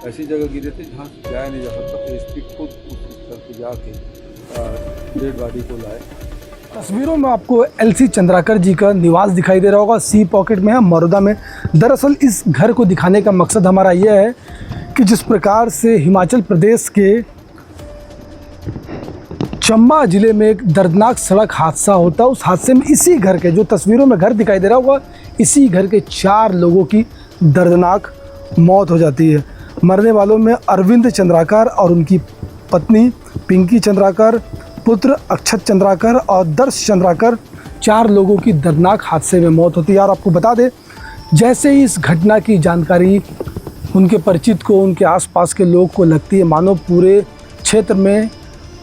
ऐसी जगह गिरे थे जहाँ से जाया नहीं जा सकता। तो एसपी खुद उस स्थल पर जाके डेड बॉडी को लाए। तस्वीरों में आपको एलसी चंद्राकर जी का निवास दिखाई दे रहा होगा, सी पॉकेट में है, मरोदा में। दरअसल इस घर को दिखाने का मकसद हमारा यह है कि जिस प्रकार से हिमाचल प्रदेश के चंबा जिले में एक दर्दनाक सड़क हादसा होता है, उस हादसे में इसी घर के, जो तस्वीरों में घर दिखाई दे रहा होगा, इसी घर के 4 लोगों की दर्दनाक मौत हो जाती है। मरने वालों में अरविंद चंद्राकर और उनकी पत्नी पिंकी चंद्राकर, पुत्र अक्षत चंद्राकर और दर्श चंद्राकर, 4 लोगों की दर्दनाक हादसे में मौत होती है। और आपको बता दें, जैसे ही इस घटना की जानकारी उनके परिचित को, उनके आसपास के लोग को लगती है, मानो पूरे क्षेत्र में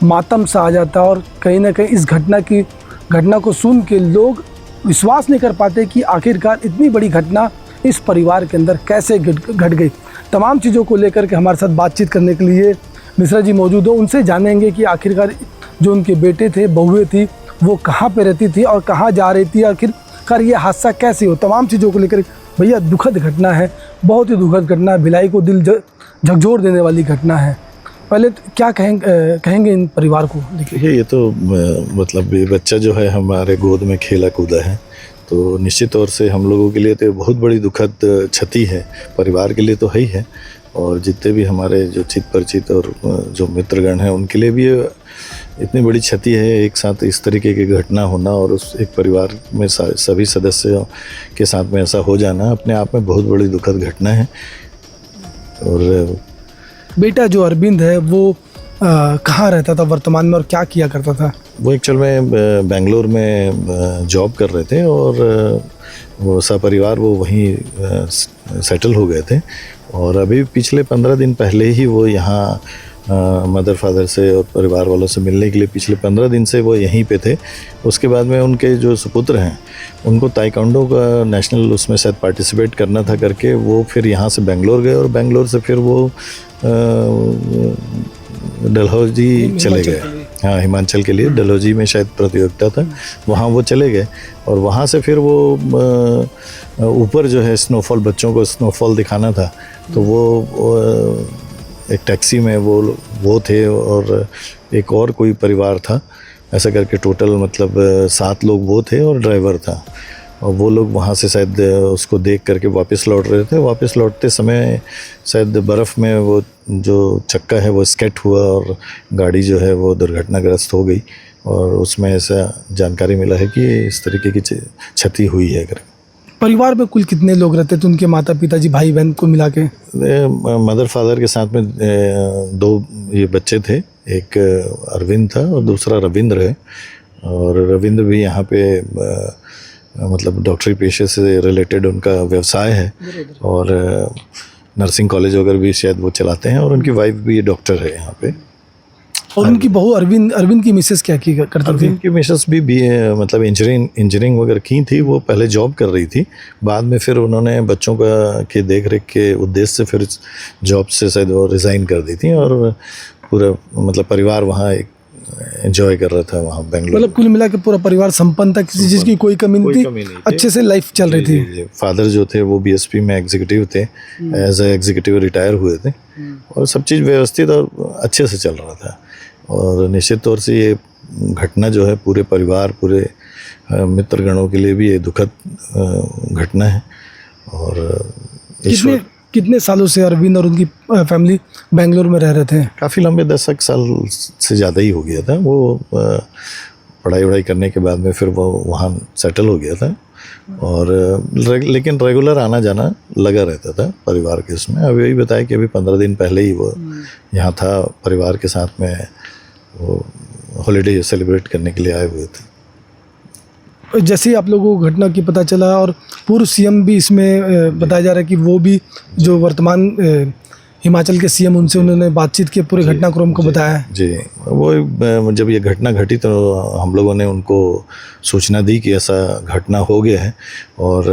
मातम सा आ जाता है। और कहीं ना कहीं इस घटना को सुन के लोग विश्वास नहीं कर पाते कि आखिरकार इतनी बड़ी घटना इस परिवार के अंदर कैसे घट गई। तमाम चीज़ों को लेकर के हमारे साथ बातचीत करने के लिए मिश्रा जी मौजूद हो। उनसे जानेंगे कि आखिरकार जो उनके बेटे थे, बहुएं थी, वो कहाँ पे रहती थी और कहाँ जा रही थी, आखिरकार ये हादसा कैसे हो, तमाम चीज़ों को लेकर। भैया, दुखद घटना है, बहुत ही दुखद घटना है, भिलाई को दिल झकझोर देने वाली घटना है। पहले तो क्या कहेंगे इन परिवार को? देखिए, ये तो मतलब ये बच्चा जो है हमारे गोद में खेला कूदा है, तो निश्चित तौर से हम लोगों के लिए तो बहुत बड़ी दुखद क्षति है, परिवार के लिए तो है ही है, और जितने भी हमारे जो चित परिचित और जो मित्रगण हैं उनके लिए भी इतनी बड़ी क्षति है। एक साथ इस तरीके की घटना होना और उस एक परिवार में सभी सदस्यों के साथ में ऐसा हो जाना अपने आप में बहुत बड़ी दुखद घटना है। और बेटा जो अरविंद है वो कहाँ रहता था वर्तमान में और क्या किया करता था? वो एक्चुअल में बेंगलोर में जॉब कर रहे थे और वो सपरिवार वो वहीं सेटल हो गए थे। और अभी पिछले 15 दिन पहले ही वो यहाँ मदर फादर से और परिवार वालों से मिलने के लिए पिछले 15 दिन से वो यहीं पे थे। उसके बाद में उनके जो सुपुत्र हैं उनको ताइक्वांडो का नेशनल उसमें शायद पार्टिसिपेट करना था करके वो फिर यहाँ से बेंगलोर गए और बेंगलोर से फिर वो डलहौजी चले गए। हाँ, हिमाचल के लिए डलहौजी में शायद प्रतियोगिता था, वहाँ वो चले गए। और वहाँ से फिर वो ऊपर जो है बच्चों को स्नोफॉल दिखाना था, तो वो एक टैक्सी में वो थे और एक और कोई परिवार था, ऐसा करके टोटल मतलब 7 लोग वो थे और ड्राइवर था। और वो लोग वहाँ से शायद उसको देख करके वापस लौट रहे थे। वापस लौटते समय शायद बर्फ़ में वो जो चक्का है वो स्केट हुआ और गाड़ी जो है वो दुर्घटनाग्रस्त हो गई। और उसमें ऐसा जानकारी मिला है कि इस तरीके की क्षति हुई है। परिवार में कुल कितने लोग रहते थे? उनके माता पिताजी, भाई बहन को मिला के? मदर फादर के साथ में 2 ये बच्चे थे, एक अरविंद था और दूसरा रविंद्र है। और रविंद्र भी यहाँ पे मतलब डॉक्टरी पेशे से रिलेटेड उनका व्यवसाय है और नर्सिंग कॉलेज वगैरह भी शायद वो चलाते हैं। और उनकी वाइफ भी डॉक्टर है यहाँ पे। और उनकी बहू अरविंद की मिसेस क्या करती थी? अरविंद की मिसेस भी मतलब इंजीनियरिंग वगैरह की थी। वो पहले जॉब कर रही थी, बाद में फिर उन्होंने बच्चों के देख रेख के उद्देश्य से फिर जॉब से शायद वो रिज़ाइन कर दी थी। और पूरा मतलब परिवार वहाँ एक एंजॉय कर रहा था वहाँ बेंगलोर। मतलब कुल मिला के पूरा परिवार संपन्न था, किसी चीज़ की कोई कमी नहीं थी, अच्छे से लाइफ चल रही थी। फादर जो थे वो BSP में एग्जीक्यूटिव थे, एज ए एग्जीक्यूटिव रिटायर हुए थे और सब चीज़ व्यवस्थित और अच्छे से चल रहा था। और निश्चित तौर से ये घटना जो है पूरे परिवार, पूरे मित्रगणों के लिए भी ये दुखद घटना है। और कितने सालों से अरविंद और उनकी फैमिली बेंगलोर में रह रहे थे? काफ़ी लंबे 10 साल से ज़्यादा ही हो गया था। वो पढ़ाई करने के बाद में फिर वो वहाँ सेटल हो गया था। और लेकिन रेगुलर आना जाना लगा रहता था परिवार के उसमें। अभी यही बताया कि अभी 15 दिन पहले ही वो यहाँ था, परिवार के साथ में वो हॉलीडे सेलिब्रेट करने के लिए आए हुए थे। जैसे ही आप लोगों को घटना की पता चला और पूर्व CM भी इसमें बताया जा रहा है कि वो भी जो वर्तमान हिमाचल के CM उन्होंने बातचीत की, पूरे घटनाक्रम को बताया जी। वो जब ये घटना घटी तो हम लोगों ने उनको सूचना दी कि ऐसा घटना हो गया है। और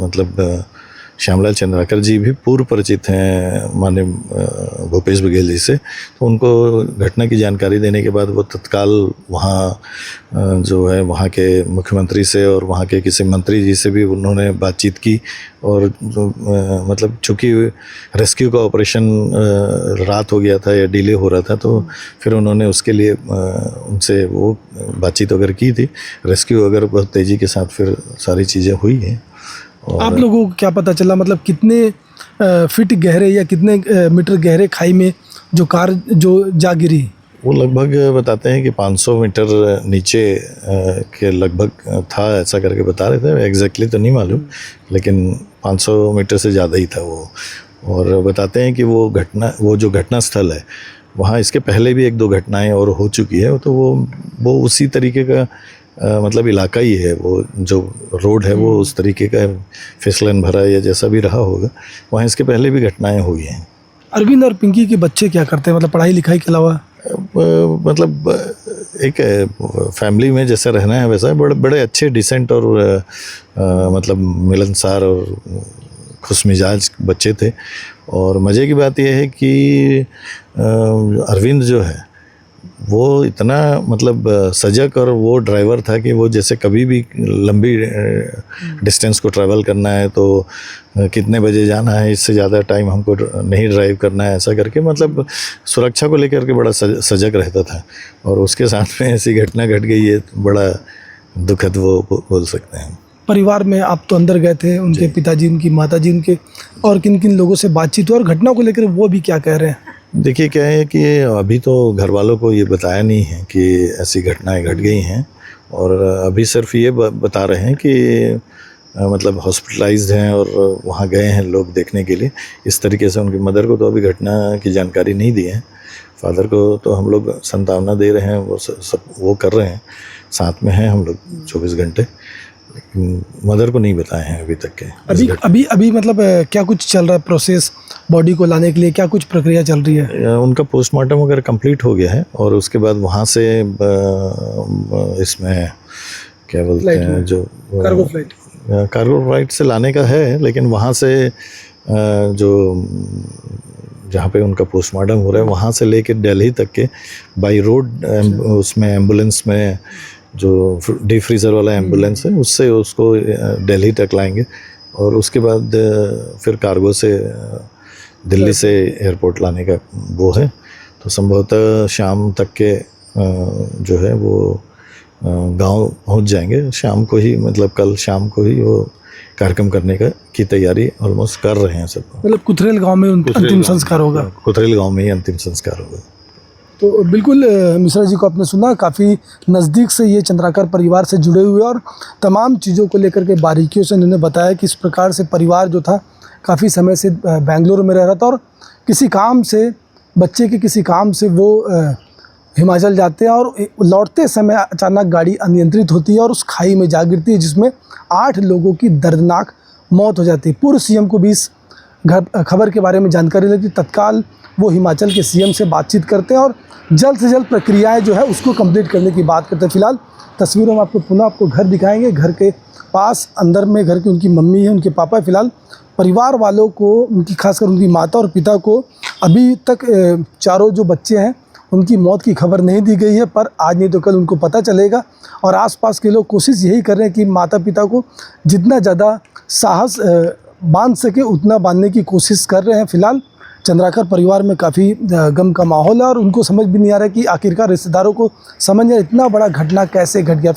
मतलब श्यामलाल चंद्राकर जी भी पूर्व परिचित हैं माननीय भूपेश बघेल जी से, तो उनको घटना की जानकारी देने के बाद वो तत्काल वहाँ जो है वहाँ के मुख्यमंत्री से और वहाँ के किसी मंत्री जी से भी उन्होंने बातचीत की। और मतलब चूँकि रेस्क्यू का ऑपरेशन रात हो गया था या डिले हो रहा था, तो फिर उन्होंने उसके लिए उनसे वो बातचीत वगैरह की थी। रेस्क्यू वगैरह बहुत तेज़ी के साथ फिर सारी चीज़ें हुई हैं। आप लोगों को क्या पता चला, मतलब कितने फीट गहरे या कितने मीटर गहरे खाई में जो कार जो जा गिरी? वो लगभग बताते हैं कि 500 मीटर नीचे के लगभग था, ऐसा करके बता रहे थे। एग्जैक्टली तो नहीं मालूम, लेकिन 500 मीटर से ज़्यादा ही था वो। और बताते हैं कि वो जो घटना स्थल है वहाँ इसके पहले भी 1-2 घटनाएं और हो चुकी है, तो वो उसी तरीके का मतलब इलाका ही है। वो जो रोड है वो उस तरीके का फिसलन भरा या जैसा भी रहा होगा, वहाँ इसके पहले भी घटनाएं हुई हैं। अरविंद और पिंकी के बच्चे क्या करते हैं, मतलब पढ़ाई लिखाई के अलावा? मतलब एक फैमिली में जैसा रहना है वैसा बड़े अच्छे डिसेंट और मतलब मिलनसार और खुशमिजाज बच्चे थे। और मज़े की बात यह है कि अरविंद जो है वो इतना मतलब सजग और वो ड्राइवर था कि वो जैसे कभी भी लंबी डिस्टेंस को ट्रैवल करना है तो कितने बजे जाना है, इससे ज़्यादा टाइम हमको नहीं ड्राइव करना है, ऐसा करके मतलब सुरक्षा को लेकर के बड़ा सजग रहता था। और उसके साथ में ऐसी घटना घट गई है, बड़ा दुखद वो बोल सकते हैं। परिवार में आप तो अंदर गए थे, उनके पिताजी, उनकी माताजी, उनके और किन किन लोगों से बातचीत हुई और घटना को लेकर वो भी क्या कह रहे हैं? देखिए क्या है कि अभी तो घर वालों को ये बताया नहीं है कि ऐसी घटनाएं घट गई हैं, और अभी सिर्फ ये बता रहे हैं कि मतलब हॉस्पिटलाइज्ड हैं और वहाँ गए हैं लोग देखने के लिए। इस तरीके से उनकी मदर को तो अभी घटना की जानकारी नहीं दी है। फादर को तो हम लोग सांत्वना दे रहे हैं, वो सब वो कर रहे हैं, साथ में हैं हम लोग 24 घंटे। मदर को नहीं बताए हैं अभी तक के। अभी मतलब क्या कुछ चल रहा है प्रोसेस बॉडी को लाने के लिए, क्या कुछ प्रक्रिया चल रही है? उनका पोस्टमार्टम वगैरह कंप्लीट हो गया है और उसके बाद वहाँ से इसमें क्या बोलते हैं जो कार्गो फ्लाइट से लाने का है, लेकिन वहाँ से जो जहाँ पे उनका पोस्टमार्टम हो रहा है वहाँ से लेकर दिल्ली तक के बाई रोड उसमें एम्बुलेंस में जो डीप फ्रीज़र वाला एम्बुलेंस है उससे उसको दिल्ली तक लाएंगे और उसके बाद फिर कार्गो से दिल्ली से एयरपोर्ट लाने का वो है। तो संभवतः शाम तक के जो है वो गांव पहुंच जाएंगे शाम को ही, मतलब कल शाम को ही वो कार्यक्रम करने की तैयारी ऑलमोस्ट कर रहे हैं सब। मतलब कुथरेल गांव में अंतिम संस्कार होगा? कुथरेल गांव में ही अंतिम संस्कार होगा। तो बिल्कुल मिश्रा जी को आपने सुना, काफ़ी नज़दीक से ये चंद्राकर परिवार से जुड़े हुए और तमाम चीज़ों को लेकर के बारीकियों से इन्होंने बताया कि इस प्रकार से परिवार जो था काफ़ी समय से बेंगलुरु में रह रहा था और किसी काम से, बच्चे के किसी काम से वो हिमाचल जाते हैं और लौटते समय अचानक गाड़ी अनियंत्रित होती है और उस खाई में जा गिरती है, जिसमें 8 लोगों की दर्दनाक मौत हो जाती है। पूर्व सीएम को भी इस खबर के बारे में जानकारी लगी, तत्काल वो हिमाचल के सीएम से बातचीत करते हैं और जल्द से जल्द प्रक्रियाएं जो है उसको कंप्लीट करने की बात करते हैं। फिलहाल तस्वीरों में आपको घर दिखाएंगे। घर के पास अंदर में घर की उनकी मम्मी है, उनके पापा है। फिलहाल परिवार वालों को, उनकी खासकर उनकी माता और पिता को अभी तक चारों जो बच्चे हैं उनकी मौत की खबर नहीं दी गई है, पर आज नहीं तो कल उनको पता चलेगा। और आसपास के लोग कोशिश यही कर रहे हैं कि माता पिता को जितना ज़्यादा साहस बांध सके उतना बांधने की कोशिश कर रहे हैं। फिलहाल चंद्राकर परिवार में काफ़ी गम का माहौल है और उनको समझ भी नहीं आ रहा है कि आखिरकार रिश्तेदारों को समझ में इतना बड़ा घटना कैसे घट गया।